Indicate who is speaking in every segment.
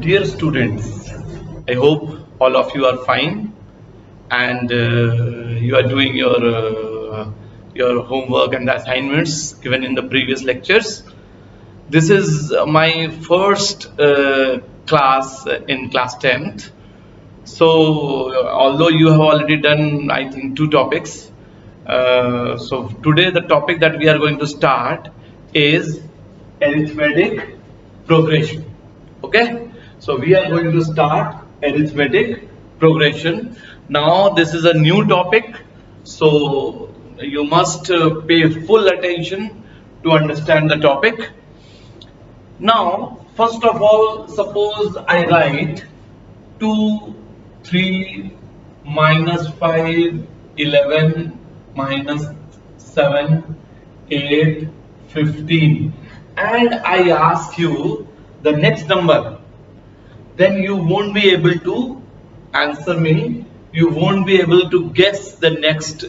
Speaker 1: Dear students, I hope all of you are fine and you are doing your homework and assignments given in the previous lectures. This is my first class in class 10th. So although you have already done, I think, 2 topics, so today the topic that we are going to start is arithmetic progression. Okay, so we are going to start arithmetic progression. Now this is a new topic, so you must pay full attention to understand the topic. Now first of all, suppose I write 2, 3, minus 5, 11, minus 7, 8, 15, and I ask you the next number, then you won't be able to answer me, you won't be able to guess the next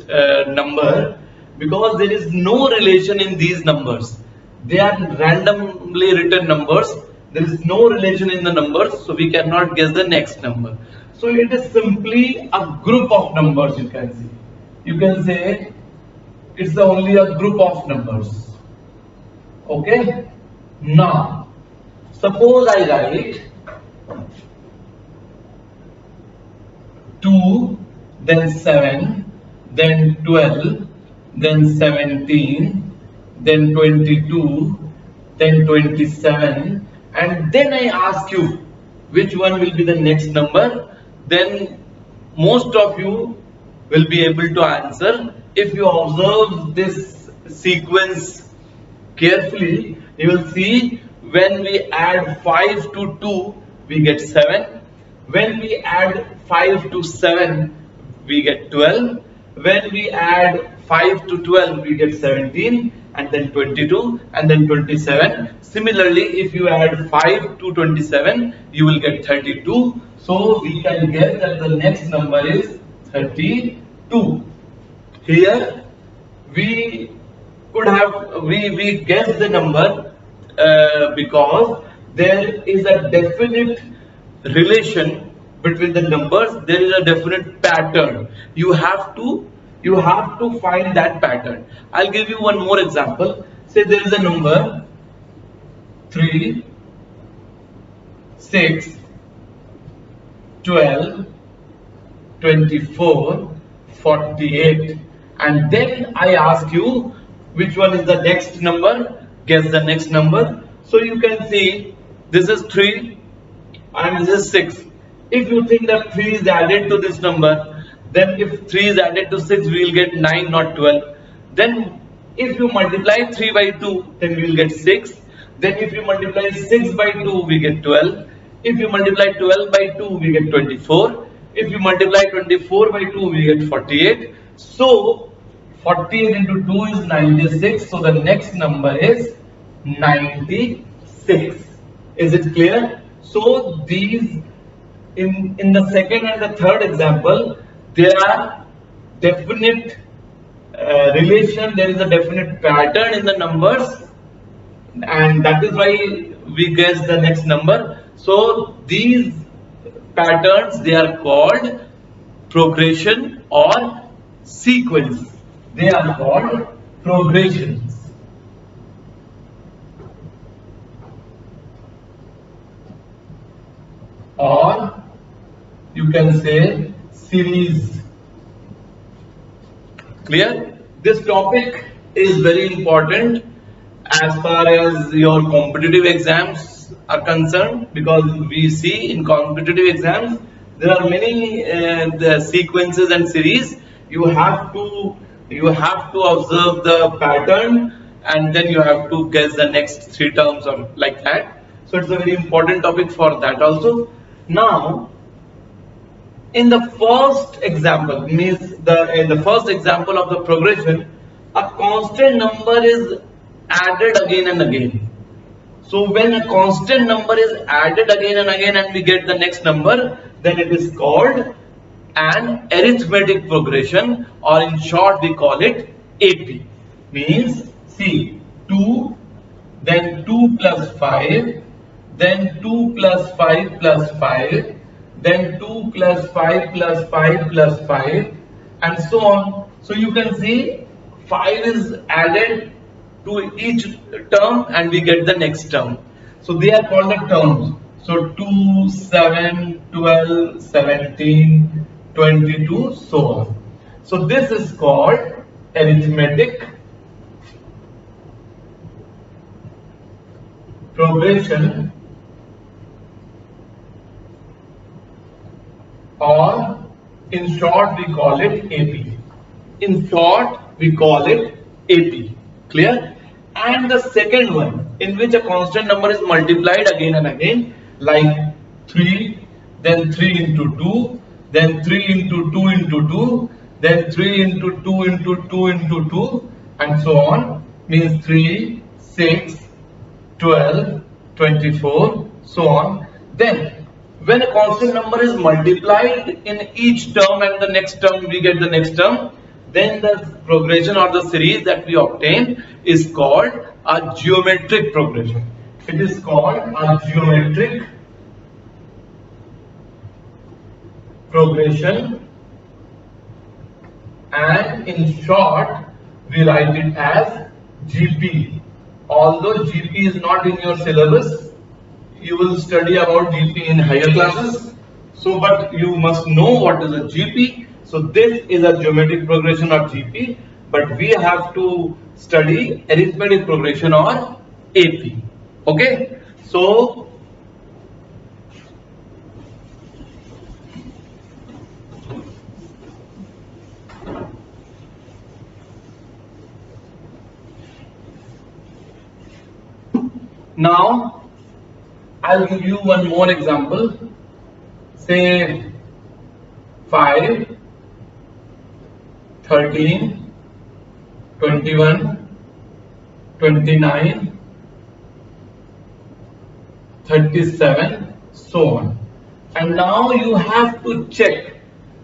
Speaker 1: number, because there is no relation in these numbers. They are randomly written numbers, there is no relation in the numbers, so we cannot guess the next number. So it is simply a group of numbers. You can see, you can say it's only a group of numbers. Okay, now suppose I write 2, then 7, then 12, then 17, then 22, then 27, and then I ask you which one will be the next number, then most of you will be able to answer. If you observe this sequence carefully, you will see when we add 5 to 2, we get 7. When we add 5 to 7, we get 12. When we add 5 to 12, we get 17, and then 22, and then 27. Similarly, if you add 5 to 27, you will get 32. So we can guess that the next number is 32. Here we could have we guess the number because there is a definite relation between the numbers. There is a definite pattern. You have to find that pattern. I'll give you one more example. Say there is a number 3, 6, 12, 24, 48, and then I ask you which one is the next number, guess the next number. So you can see this is 3 and this is 6. If you think that 3 is added to this number, then if 3 is added to 6, we will get 9, not 12. Then if you multiply 3 by 2, then we will get 6. Then if you multiply 6 by 2, we get 12. If you multiply 12 by 2, we get 24. If you multiply 24 by 2, we get 48. So 48 into 2 is 96. So the next number is 96. Is it clear? So these in the second and the third example, there are definite relation, there is a definite pattern in the numbers, and that is why we guess the next number. So these patterns, they are called progression or sequence. They are called progressions. Or you can say series. Clear? This topic is very important as far as your competitive exams are concerned, because we see in competitive exams there are many the sequences and series. You have to observe the pattern, and then you have to guess the next 3 terms or like that. So it's a very important topic for that also. Now, in the first example, means in the first example of the progression, a constant number is added again and again. So when a constant number is added again and again and we get the next number, then it is called an arithmetic progression, or in short we call it AP. Means see 2, then 2 plus 5, then 2 plus 5 plus 5, then 2 plus 5 plus 5 plus 5, and so on. So you can see 5 is added to each term and we get the next term. So they are called the terms. So 2, 7, 12, 17, 22, so on. So this is called arithmetic progression, or in short we call it AP. In short we call it AP. Clear? And the second one, in which a constant number is multiplied again and again, like 3, then 3 into 2, then 3 into 2 into 2, then 3 into 2 into 2 into 2, and so on, means 3, 6, 12, 24, so on. Then when a constant number is multiplied in each term and the next term we get the next term, then the progression or the series that we obtain is called a geometric progression. It is called a geometric progression, and in short we write it as GP. Although GP is not in your syllabus, you will study about GP in higher classes. So, but you must know what is a GP. So this is a geometric progression or GP, but we have to study arithmetic progression or AP. Okay, so now I'll give you one more example. Say 5, 13, 21, 29, 37, so on. And now you have to check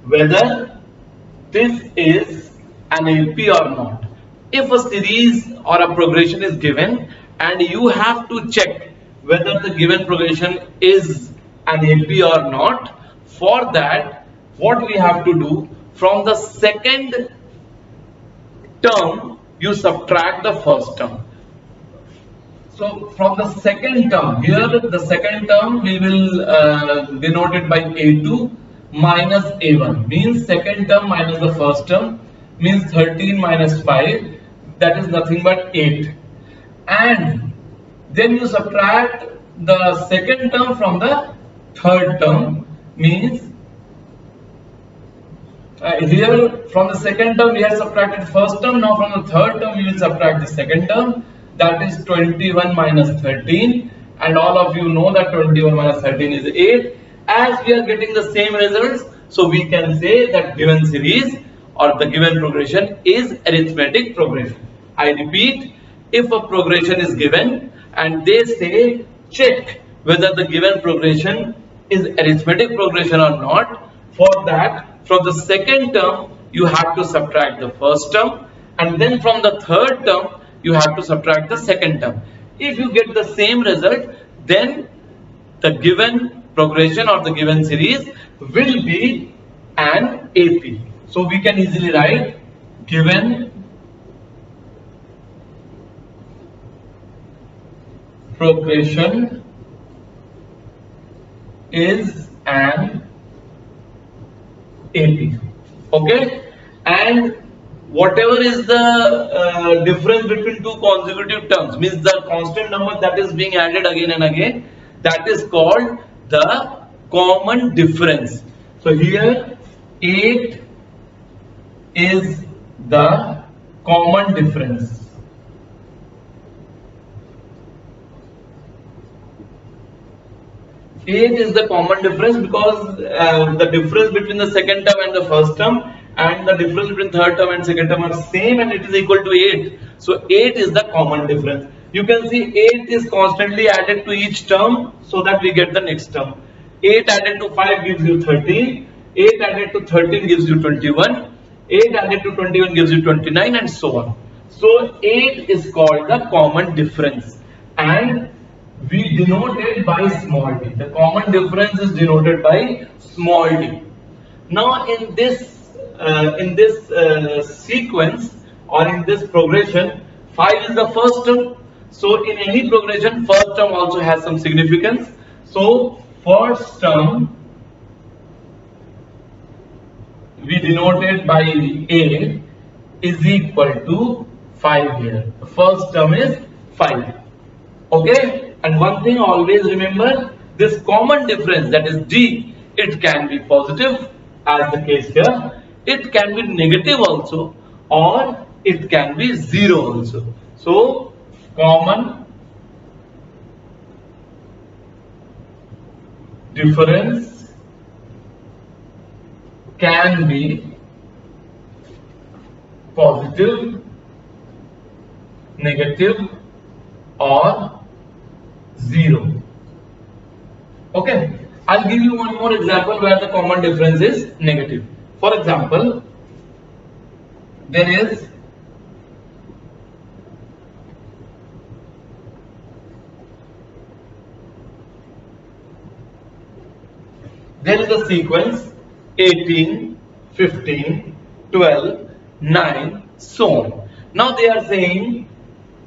Speaker 1: whether this is an AP or not. If a series or a progression is given and you have to check whether the given progression is an AP or not, for that what we have to do, from the second term you subtract the first term. So from the second term, here the second term we will denote it by A2 minus A1, means second term minus the first term, means 13 minus 5, that is nothing but 8. And then you subtract the second term from the third term, means here from the second term we have subtracted first term, now from the third term we will subtract the second term, that is 21 minus 13, and all of you know that 21 minus 13 is 8. As we are getting the same results, so we can say that given series or the given progression is arithmetic progression. I repeat, if a progression is given and they say check whether the given progression is arithmetic progression or not, for that from the second term you have to subtract the first term, and then from the third term you have to subtract the second term. If you get the same result, then the given progression or the given series will be an AP. So we can easily write given progression is an AP. Okay, and whatever is the difference between two consecutive terms, means the constant number that is being added again and again, that is called the common difference. So here 8 is the common difference. Eight is the common difference because the difference between the second term and the first term and the difference between third term and second term are same, and it is equal to 8. So 8 is the common difference. You can see 8 is constantly added to each term so that we get the next term. 8 added to 5 gives you 13, 8 added to 13 gives you 21, 8 added to 21 gives you 29, and so on. So 8 is called the common difference, and we denote it by small d. The common difference is denoted by small d. Now in this sequence or in this progression, 5 is the first term. So in any progression, first term also has some significance. So first term we denote it by A is equal to 5 here. The first term is 5. Okay, and one thing always remember, this common difference, that is D, it can be positive as the case here, it can be negative also, or it can be 0 also. So common difference can be positive, negative, or 0. Okay, I'll give you one more example where the common difference is negative. For example, there is a sequence 18, 15, 12, 9, so on. Now they are saying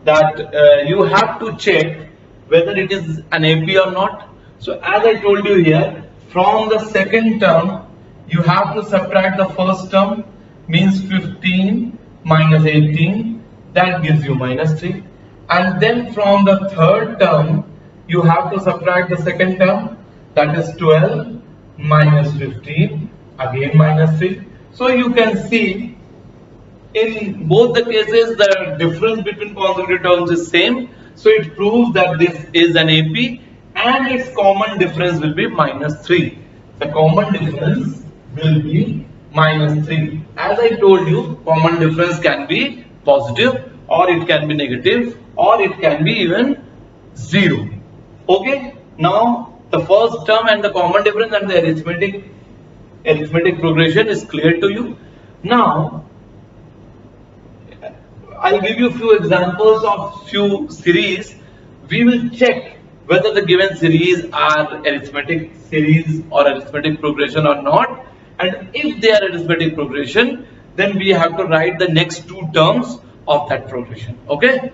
Speaker 1: that you have to check whether it is an AP or not. So as I told you here, from the second term you have to subtract the first term, means 15 minus 18, that gives you minus 3, and then from the third term you have to subtract the second term, that is 12 minus 15, again minus 3. So you can see in both the cases the difference between consecutive terms is same, so it proves that this is an AP and its common difference will be minus 3. The common difference will be minus 3. As I told you, common difference can be positive, or it can be negative, or it can be even 0. Okay, now the first term and the common difference and the arithmetic progression is clear to you. Now I'll give you a few examples of few series. We will check whether the given series are arithmetic series or arithmetic progression or not. And if they are arithmetic progression, then we have to write the next two terms of that progression. Okay?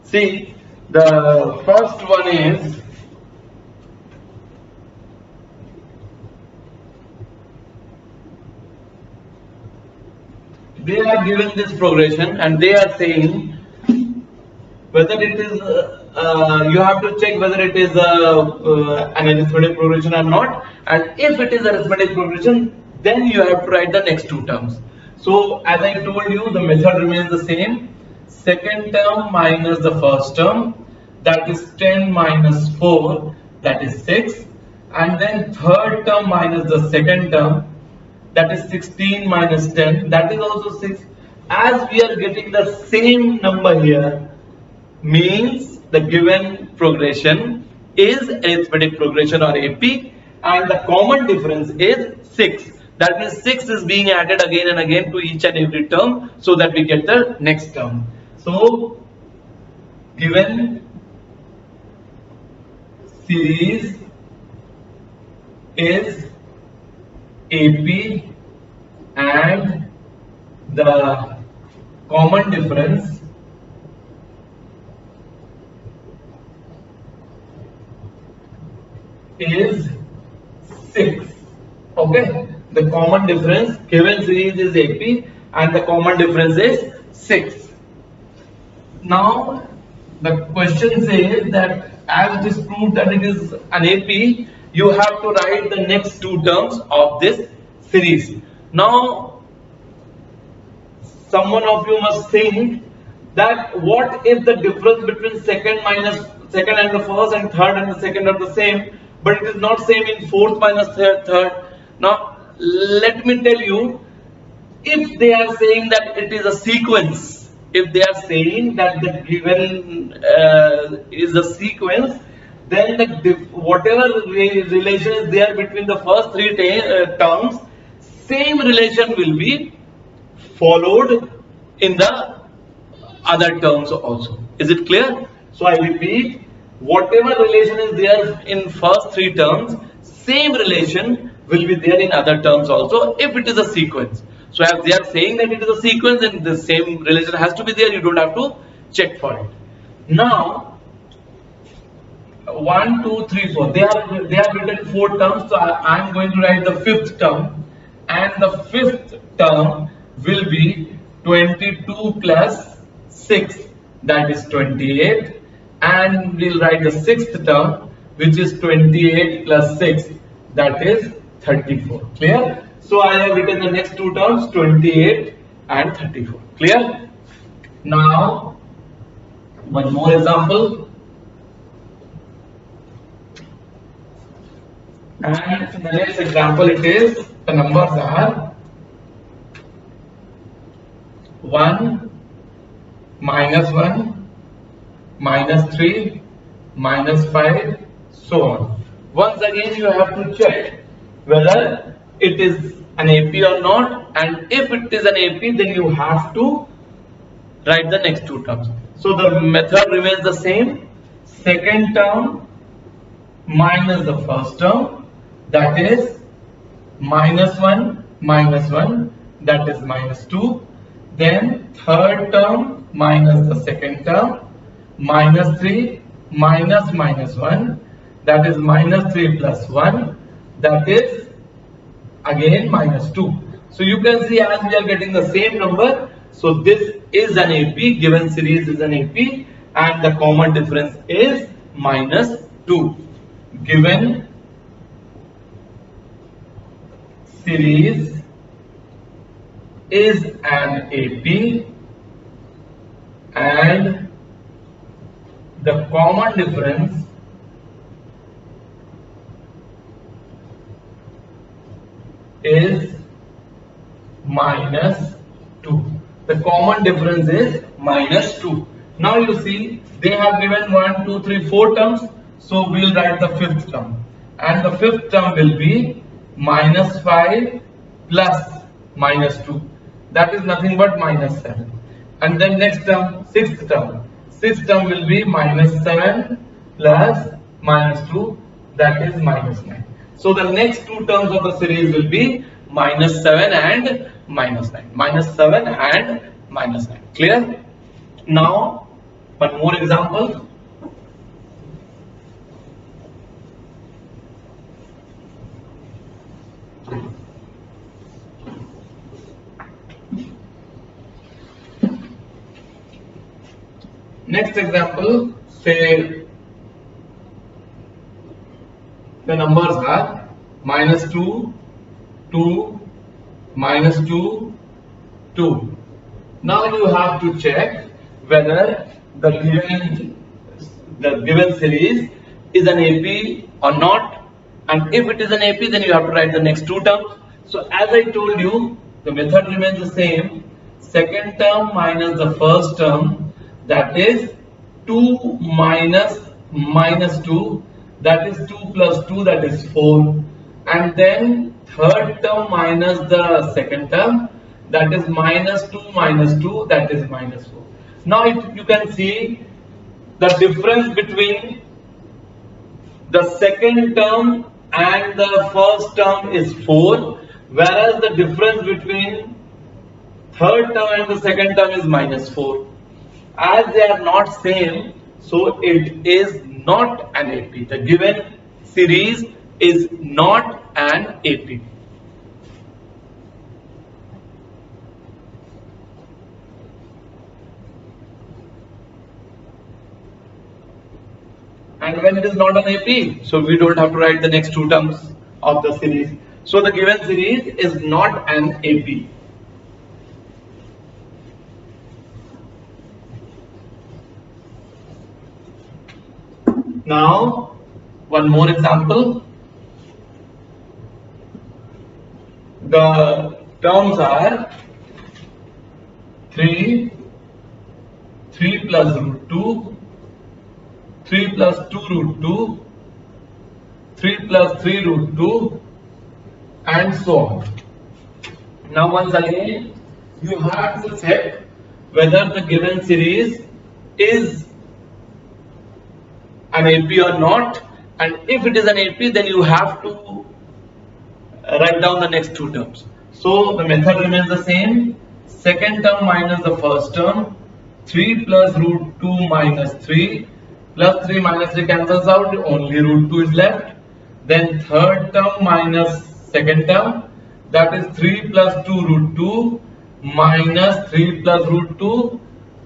Speaker 1: See, the first one is they are given this progression and they are saying whether it is you have to check whether it is an arithmetic progression or not, and if it is arithmetic progression, then you have to write the next two terms. So as I told you, the method remains the same. Second term minus the first term, that is 10 minus 4, that is 6, and then third term minus the second term, that is 16 minus 10, that is also 6. As we are getting the same number here, means the given progression is arithmetic progression or AP, and the common difference is 6. That means 6 is being added again and again to each and every term so that we get the next term. So given series is AP and the common difference is 6. Okay, the common difference given series is AP and the common difference is 6. Now the question says that as it is proved that it is an AP, you have to write the next two terms of this series. Now someone of you must think that what if the difference between second and the first and third and the second are the same, but it is not same in fourth minus third. Now let me tell you, if they are saying that it is a sequence, if they are saying that the given is a sequence, then whatever relation is there between the first three terms, same relation will be followed in the other terms also. Is it clear? So I repeat, whatever relation is there in first three terms, same relation will be there in other terms also if it is a sequence. So as they are saying that it is a sequence, then the same relation has to be there. You don't have to check for it. Now 1, 2, 3, 4. They have written four terms, so I am going to write the fifth term, and the fifth term will be 22 plus 6, that is 28, and we'll write the sixth term, which is 28 plus 6, that is 34. Clear? So I have written the next two terms, 28 and 34. Clear? Now one more example. And in the next example, it is the numbers are 1, -1, -3, -5, so on. Once again, you have to check whether it is an AP or not, and if it is an AP, then you have to write the next two terms. So the method remains the same. Second term minus the first term, that is -1, -1, that is -2. Then third term minus the second term, -3 minus -1, that is -3 plus 1, that is again -2. So you can see as we are getting the same number, so this is an AP, given series is an AP, and the common difference is -2. Given series is an AP and the common difference is -2. The common difference is -2. Now you see they have given 1, 2, 3, 4 terms, so we'll write the fifth term, and the fifth term will be -5 plus -2, that is nothing but -7. And then next term, sixth term will be -7 plus -2, that is -9. So the next two terms of the series will be -7 and -9, -7 and -9. Clear? Now one more example. Next example, say the numbers are -2, 2, -2, 2. Now you have to check whether the given series is an AP or not, and if it is an AP, then you have to write the next two terms. So as I told you, the method remains the same. Second term minus the first term, that is 2 minus -2, that is 2 plus 2, that is 4, and then third term minus the second term, that is -2 minus 2, that is -4. Now you can see the difference between the second term and the first term is 4, whereas the difference between third term and the second term is -4. As they are not same, so it is not an AP. The given series is not an AP. And when it is not an AP, so we don't have to write the next two terms of the series. So the given series is not an AP. Now, one more example. The terms are 3, 3 plus root 2, 3 plus 2 root 2, 3 plus 3 root 2, and so on. Now once again, you have to check whether the given series is an AP or not, and if it is an AP, then you have to write down the next two terms. So the method remains the same. Second term minus the first term, 3 plus root 2 minus 3, plus 3 minus 3 cancels out, only root 2 is left. Then third term minus second term, that is 3 plus 2 root 2 minus 3 plus root 2,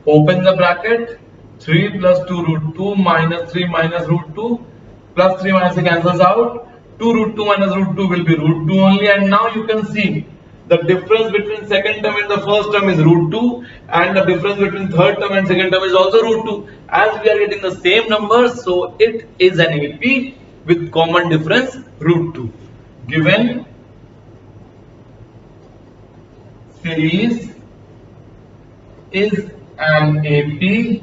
Speaker 1: open the bracket, 3 plus 2 root 2 minus 3 minus root 2, plus 3 minus 3 cancels out, 2 root 2 minus root 2 will be root 2 only, and now you can see the difference between second term and the first term is root 2, and the difference between third term and second term is also root 2. As we are getting the same numbers, so it is an AP with common difference root 2. Given series is an AP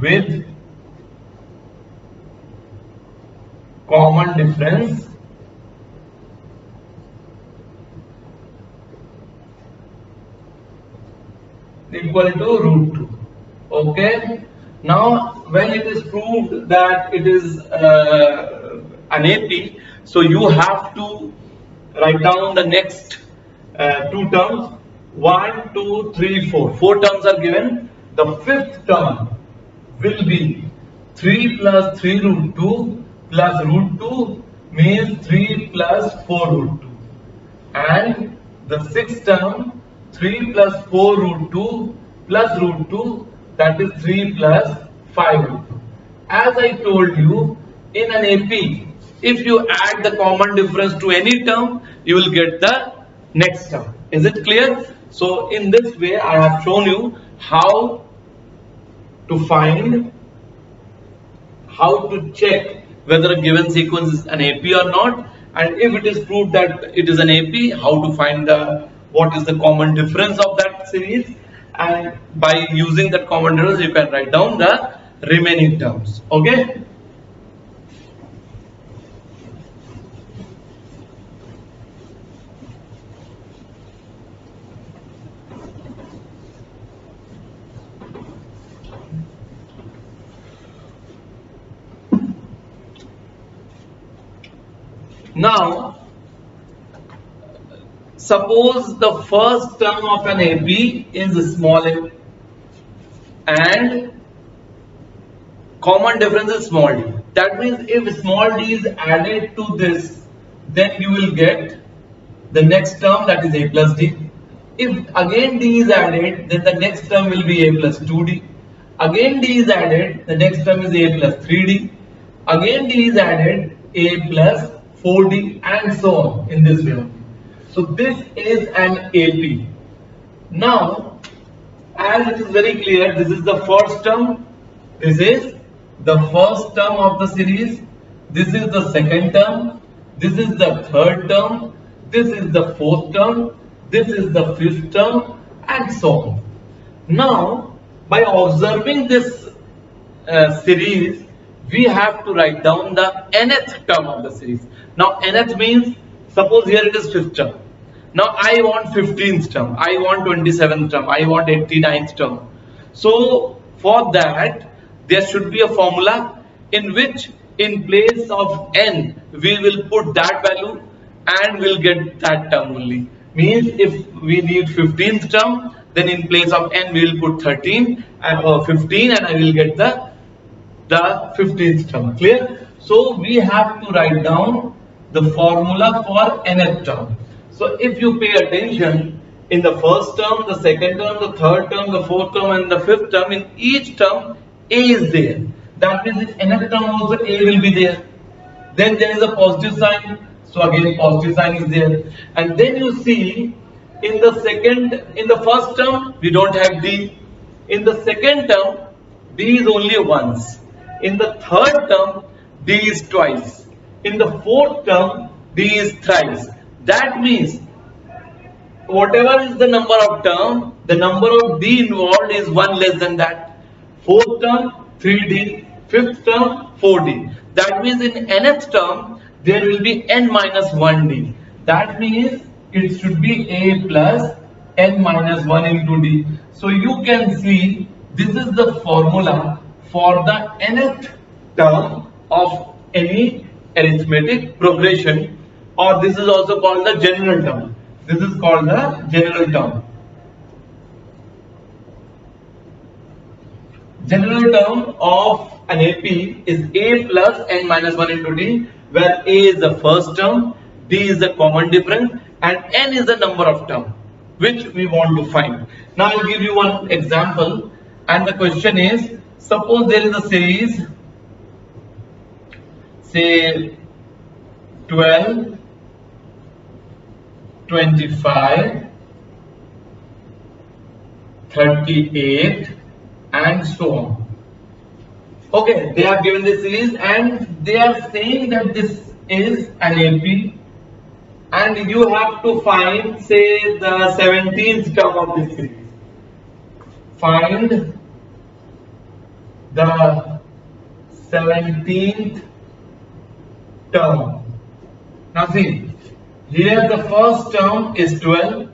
Speaker 1: with common difference equal to root 2. Okay. Now when it is proved that it is an AP, so you have to write down the next two terms. 1, 2, 3, 4. 4 terms are given. The fifth term will be 3 plus 3 root 2 plus root 2 means 3 plus 4 root 2. And the sixth term 3 plus 4 root 2 plus root 2, that is 3 plus 5 root 2. As I told you, in an AP, if you add the common difference to any term, you will get the next term. Is it clear? So in this way, I have shown you how to check whether a given sequence is an AP or not, and if it is proved that it is an AP, how to find what is the common difference of that series, and by using that common difference you can write down the remaining terms. Okay. Now, suppose the first term of an AP is small a and common difference is small d. That means if small d is added to this, then you will get the next term, that is a plus d. If again d is added, then the next term will be a plus 2d. Again d is added, the next term is a plus 3d. Again d is added, a plus 4d, and so on in this way. So this is an AP. Now, as it is very clear, this is the first term, this is the first term of the series, this is the second term, this is the third term, this is the fourth term, this is the fifth term, and so on. Now, by observing this series, we have to write down the nth term of the series. Now, nth means, suppose here it is fifth term. Now, I want 15th term, I want 27th term, I want 89th term. So, for that, there should be a formula in which in place of n, we will put that value and we'll get that term only. Means if we need 15th term, then in place of n, we will put 13 or 15 and I will get the 15th term. Clear? So, we have to write down the formula for nth term. So if you pay attention, in the first term, the second term, the third term, the fourth term, and the fifth term, in each term a is there. That means in nth term also a will be there. Then there is a positive sign, so again positive sign is there. And then you see in the first term we don't have d. In the second term d is only once. In the third term d is twice. In the fourth term d is thrice. That means whatever is the number of term, the number of d involved is 1 less than that. Fourth term 3d, fifth term 4d. That means in nth term there will be n minus 1d. That means it should be a plus n minus 1 into d. So you can see this is the formula for the nth term of any arithmetic progression, or this is also called the general term. This is called the general term. General term of an AP is a plus n minus 1 into d, where a is the first term, d is the common difference, and n is the number of terms which we want to find. Now I will give you one example, and the question is, suppose there is a series, say 12, 25, 38 and so on. Okay, they have given this series and they are saying that this is an AP, and you have to find, say, the 17th term of this series. Find the 17th term. Now see, here the first term is 12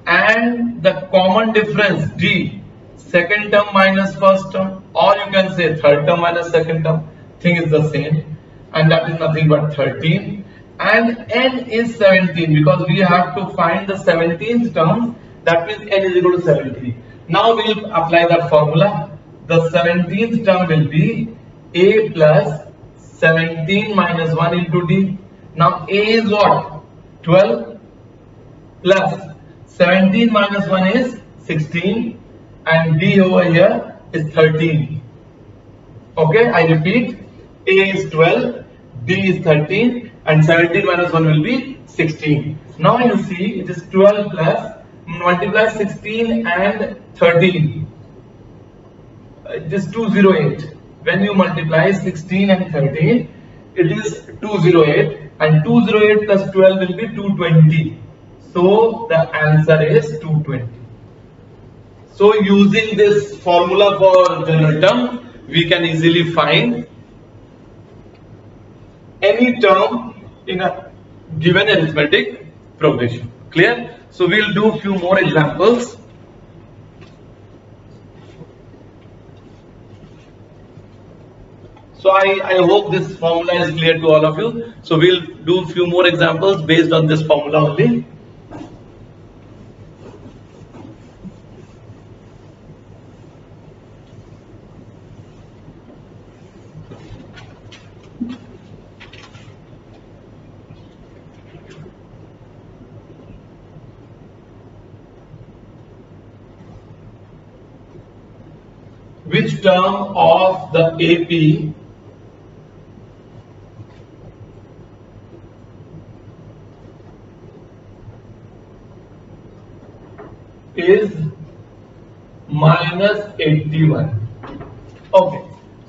Speaker 1: and the common difference d, second term minus first term, or you can say third term minus second term, thing is the same, and that is nothing but 13, and n is 17 because we have to find the 17th term, that means n is equal to 17. Now we will apply that formula. The 17th term will be a plus 17 minus 1 into d. Now a is what? 12 plus 17 minus 1 is 16 and d over here is 13. Okay, I repeat, a is 12, d is 13 and 17 minus 1 will be 16. Now you see it is 12 plus, multiply 16 and 13. It is 208. When you multiply 16 and 13, it is 208, and 208 plus 12 will be 220. So the answer is 220. So using this formula for general term, we can easily find any term in a given arithmetic progression. Clear? So we will do few more examples. So I hope this formula is clear to all of you. So we'll do few more examples based on this formula only. Which term of the AP is minus 81? Okay,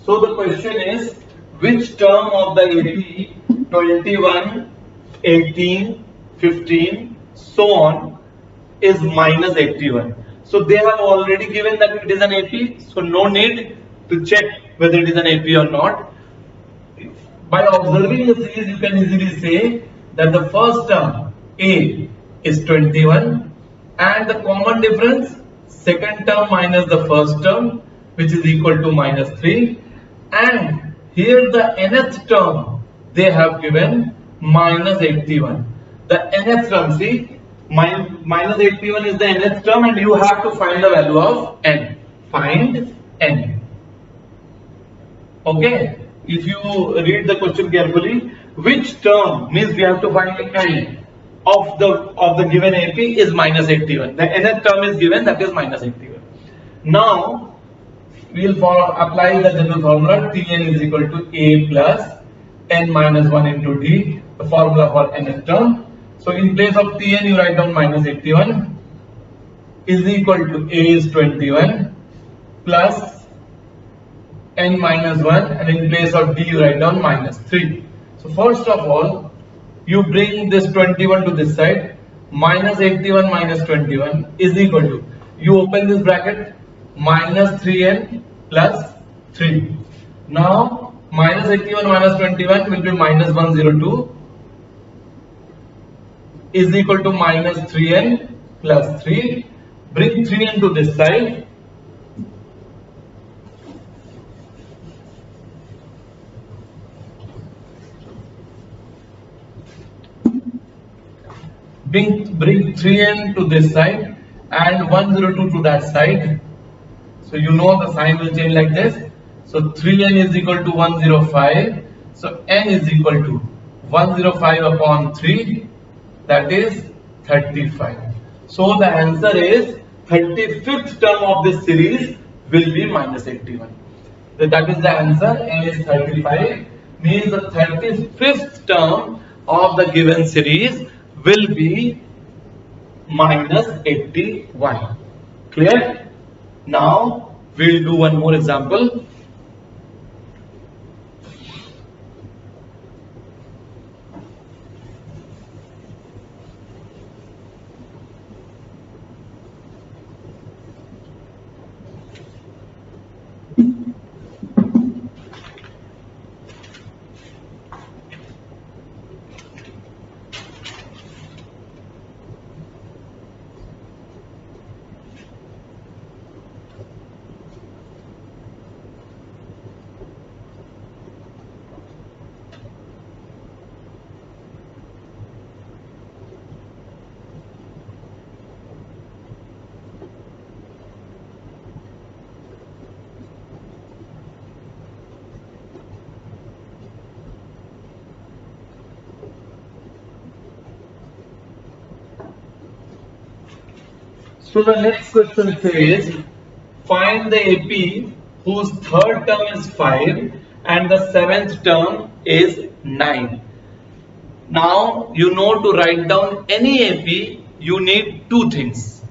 Speaker 1: so the question is, which term of the AP 21, 18, 15, so on is minus 81? So they have already given that it is an AP, so no need to check whether it is an AP or not. By observing the series, you can easily say that the first term A is 21 and the common difference second term minus the first term, which is equal to minus 3, and here the nth term they have given minus 81. The nth term, see, minus 81 is the nth term and you have to find the value of n. Find n. Okay, if you read the question carefully, which term means we have to find n of the given AP is minus 81. The nth term is given, that is minus 81. Now we will apply the general formula. Tn is equal to a plus n minus 1 into d, the formula for nth term. So in place of Tn you write down minus 81 is equal to a is 21 plus n minus 1, and in place of d you write down minus 3. So first of all, you bring this 21 to this side, minus 81 minus 21 is equal to, you open this bracket, minus 3n plus 3. Now minus 81 minus 21 will be minus 102 is equal to minus 3n plus 3. Bring 3n to this side. Bring 3n to this side and 102 to that side. So you know the sign will change like this. So 3n is equal to 105. So n is equal to 105 upon 3, that is 35. So the answer is 35th term of this series will be minus 81. So that is the answer. N is 35, means the 35th term of the given series will be minus 81. Clear? Now we'll do one more example. So the next question says, find the AP whose third term is 5 and the seventh term is 9. Now you know to write down any AP you need two things,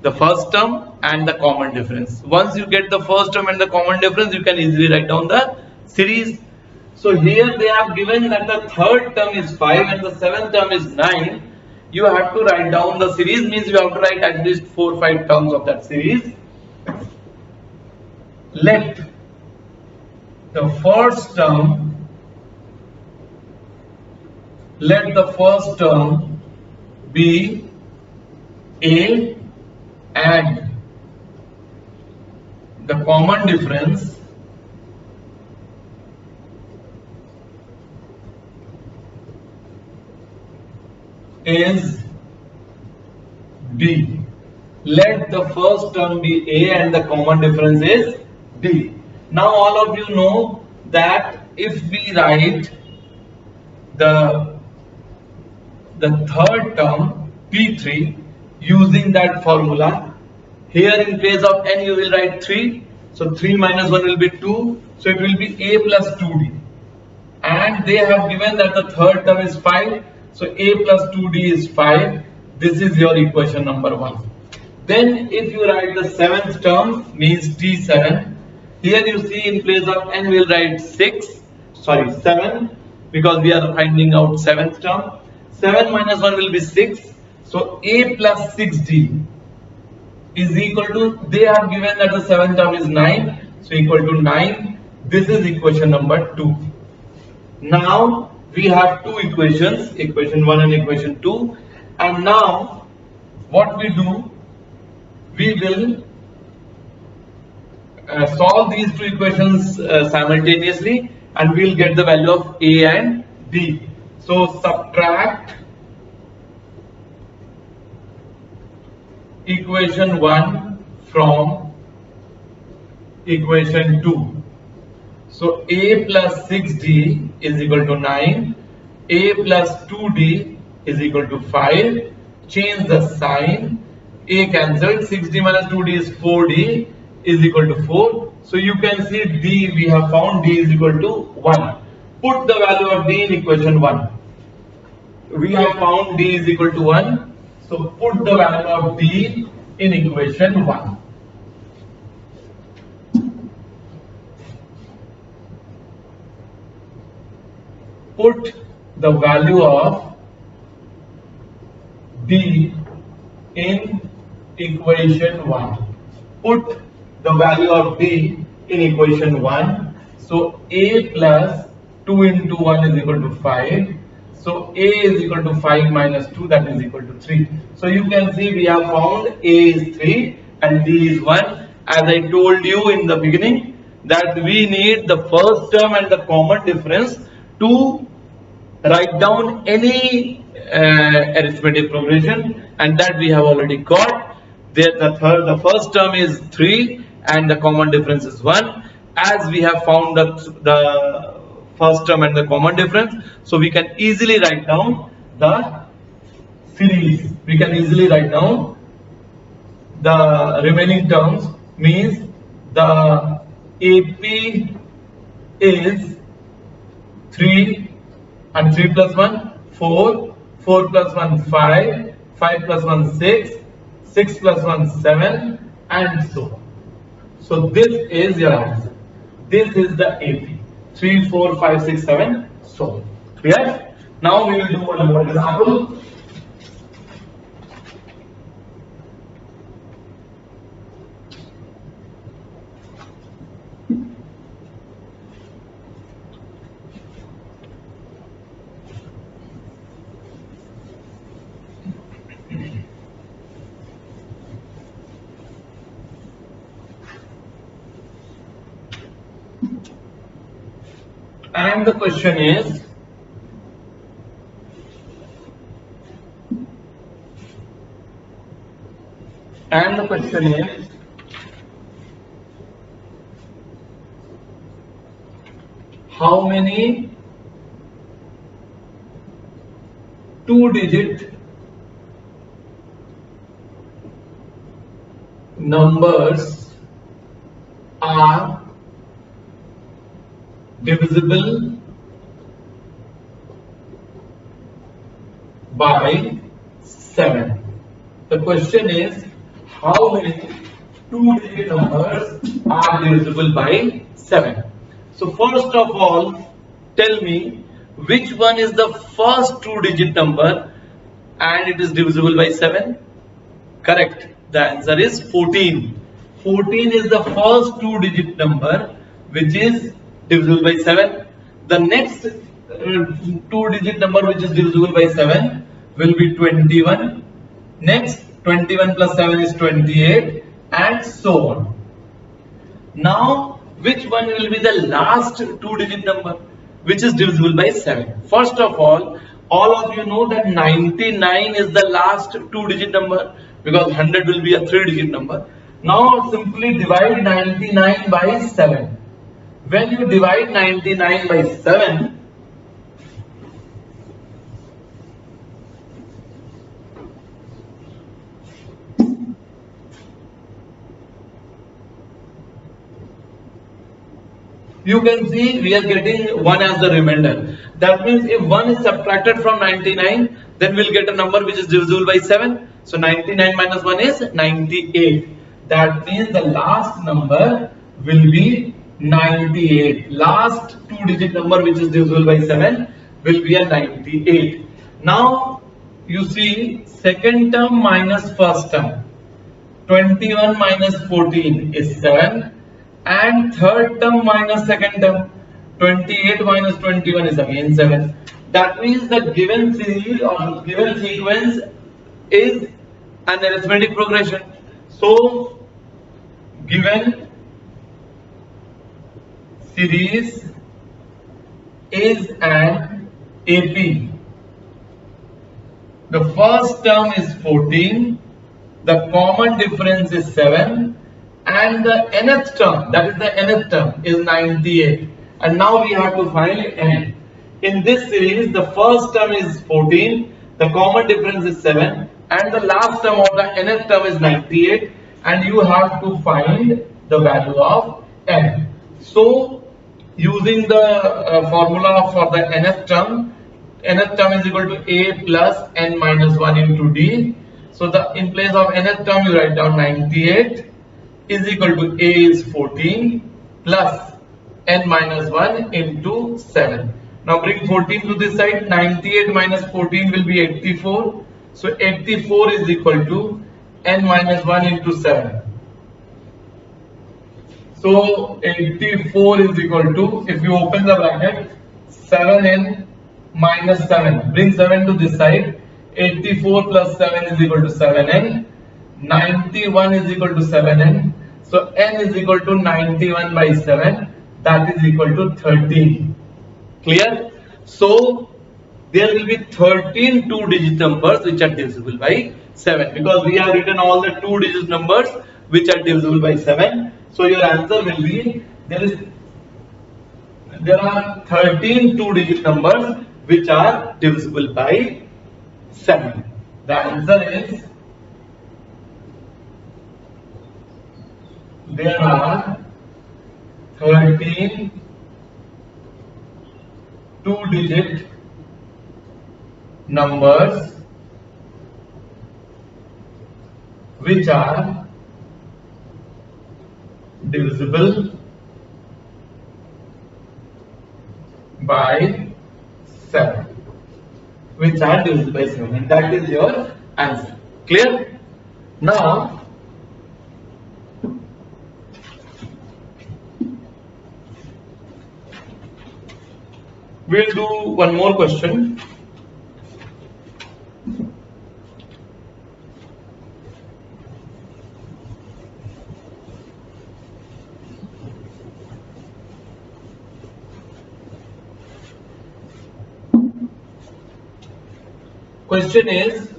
Speaker 1: the first term and the common difference. Once you get the first term and the common difference, you can easily write down the series. So here they have given that the third term is 5 and the seventh term is 9. You have to write down the series, means you have to write at least 4 or 5 terms of that series. Let the first term be A and the common difference is D. Let the first term be A and the common difference is D. Now all of you know that if we write the third term P3 using that formula, here in place of n you will write 3. So 3 minus 1 will be 2. So it will be A plus 2D. And they have given that the third term is 5. So A plus 2D is 5. This is your equation number 1. Then if you write the seventh term, means T7. Here you see in place of n we will write 7, because we are finding out seventh term. 7 minus 1 will be 6. So A plus 6D is equal to, they have given that the seventh term is 9. So equal to 9. This is equation number 2. Now we have two equations, equation 1 and equation 2. And now what we do, we will solve these two equations simultaneously, and we will get the value of A and D. So subtract equation 1 from equation 2. So A plus 6D is equal to 9. A plus 2D is equal to 5. Change the sign. A cancelled. 6D minus 2D is 4D is equal to 4. So you can see D, we have found D is equal to 1. Put the value of D in equation 1. We have found D is equal to 1. So put the value of D in equation 1. Put the value of D in equation 1. Put the value of D in equation 1. So a plus 2 into 1 is equal to 5. So a is equal to 5 minus 2, that is equal to 3. So you can see we have found a is 3 and b is 1. As I told you in the beginning that we need the first term and the common difference to write down any arithmetic progression, and that we have already got. There the first term is 3 and the common difference is 1. As we have found the first term and the common difference, so we can easily write down the series. We can easily write down the remaining terms, means the AP is 3 and 3 plus 1 4, 4 plus 1 5, 5 plus 1 6, 6 plus 1 7, and so on. So this is your answer. This is the AP 3 4 5 6 7, so on. Clear? Now we will do one more example. And the question is, how many two-digit numbers are divisible by 7. The question is, how many two-digit numbers are divisible by 7? So first of all, tell me which one is the first two-digit number and it is divisible by 7? Correct. The answer is 14. 14 is the first two-digit number which is divisible by 7. The next two-digit number which is divisible by 7 will be 21. Next, 21 plus 7 is 28, and so on. Now, which one will be the last two-digit number which is divisible by 7? First of all of you know that 99 is the last two-digit number, because 100 will be a three-digit number. Now simply divide 99 by 7. When you divide 99 by 7, you can see we are getting 1 as the remainder. That means if 1 is subtracted from 99, then we'll get a number which is divisible by 7. So 99 minus 1 is 98. That means the last number will be 98. Last two-digit number which is divisible by 7 will be a 98. Now you see second term minus first term. 21 minus 14 is 7. And third term minus second term, 28 minus 21 is again 7. That means the given series or given sequence is an arithmetic progression. So given series is an AP. The first term is 14, the common difference is 7, and the nth term, that is the nth term, is 98. And now we have to find n. In this series, the first term is 14, the common difference is 7, and the last term of the nth term is 98, and you have to find the value of n. So using the formula for the nth term is equal to a plus n minus 1 into d. So in place of nth term you write down 98 is equal to a is 14 plus n minus 1 into 7. Now bring 14 to this side. 98 minus 14 will be 84. So 84 is equal to n minus 1 into 7. So 84 is equal to, if you open the bracket, 7n minus 7. Bring 7 to this side. 84 plus 7 is equal to 7n. 91 is equal to 7n. So n is equal to 91 by 7. That is equal to 13. Clear? So there will be 13 two-digit numbers which are divisible by 7, because we have written all the two-digit numbers which are divisible by 7. So your answer will be, there are 13 two-digit numbers which are divisible by 7. The answer is, there are 13 two-digit numbers which are divisible by 7. Which are divisible by 7, and that is your answer. Clear? Now we'll do one more question. Question is,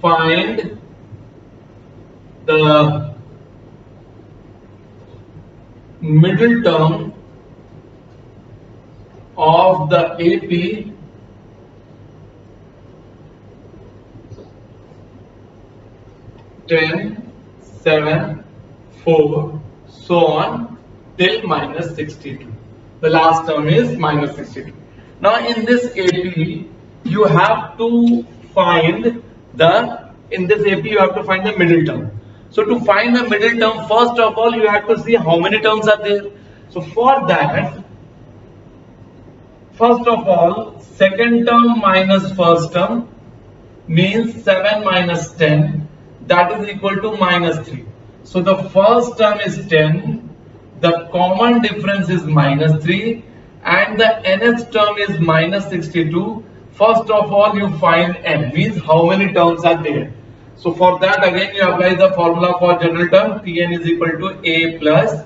Speaker 1: find the middle term of the AP 10, 7, 4, so on till minus 62. The last term is minus 62. Now in this AP, you have to find the middle term. So to find the middle term, first of all you have to see how many terms are there. So for that, first of all, second term minus first term means 7 minus 10, that is equal to minus 3. So the first term is 10, the common difference is minus 3, and the nth term is minus 62. First of all, you find n, means how many terms are there. So for that, again you apply the formula for general term. Tn is equal to a plus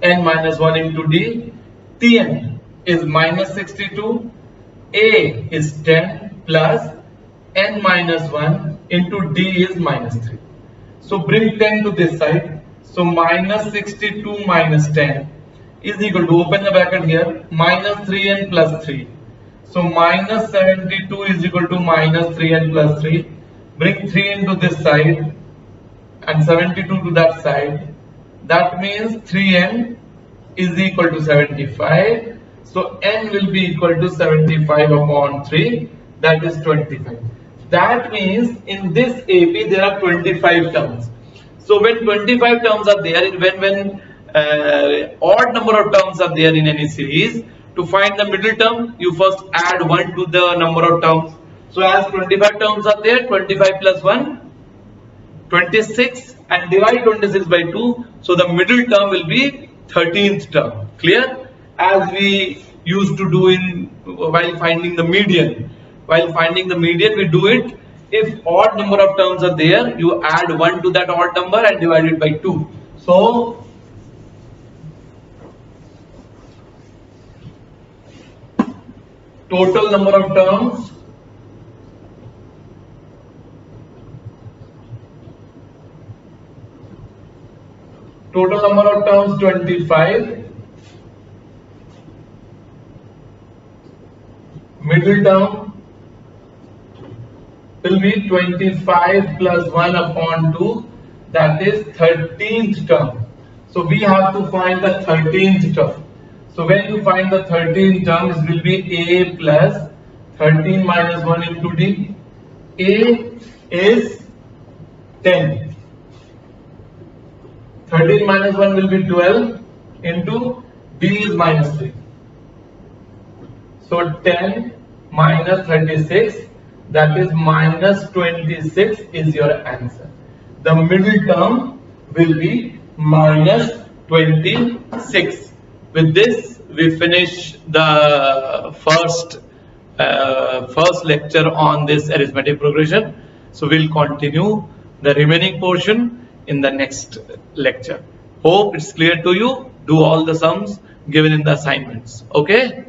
Speaker 1: n minus 1 into d. Tn is minus 62, a is 10 plus n minus 1 into d is minus 3. So bring 10 to this side. So minus 62 minus 10 is equal to, open the bracket here, minus 3n plus 3. So minus 72 is equal to minus 3n plus 3. Bring 3 into this side and 72 to that side. That means 3n is equal to 75. So n will be equal to 75 upon 3, that is 25. That means in this AP there are 25 terms. So when 25 terms are there, when odd number of terms are there in any series, to find the middle term, you first add 1 to the number of terms. So as 25 terms are there, 25 plus 1, 26, and divide 26 by 2. So the middle term will be 13th term. Clear? As we used to do while finding the median. While finding the median, we do it, if odd number of terms are there, you add 1 to that odd number and divide it by 2. So total number of terms, total number of terms 25, middle term will be 25 plus 1 upon 2, that is 13th term. So we have to find the 13th term. So when you find the 13th term, it will be a plus 13 minus 1 into d. A is 10. 13 minus 1 will be 12 into d is minus 3. So 10 minus 36, that is minus 26 is your answer. The middle term will be minus 26. With this, we finish the first lecture on this arithmetic progression. So we'll continue the remaining portion in the next lecture. Hope it's clear to you. Do all the sums given in the assignments. Okay.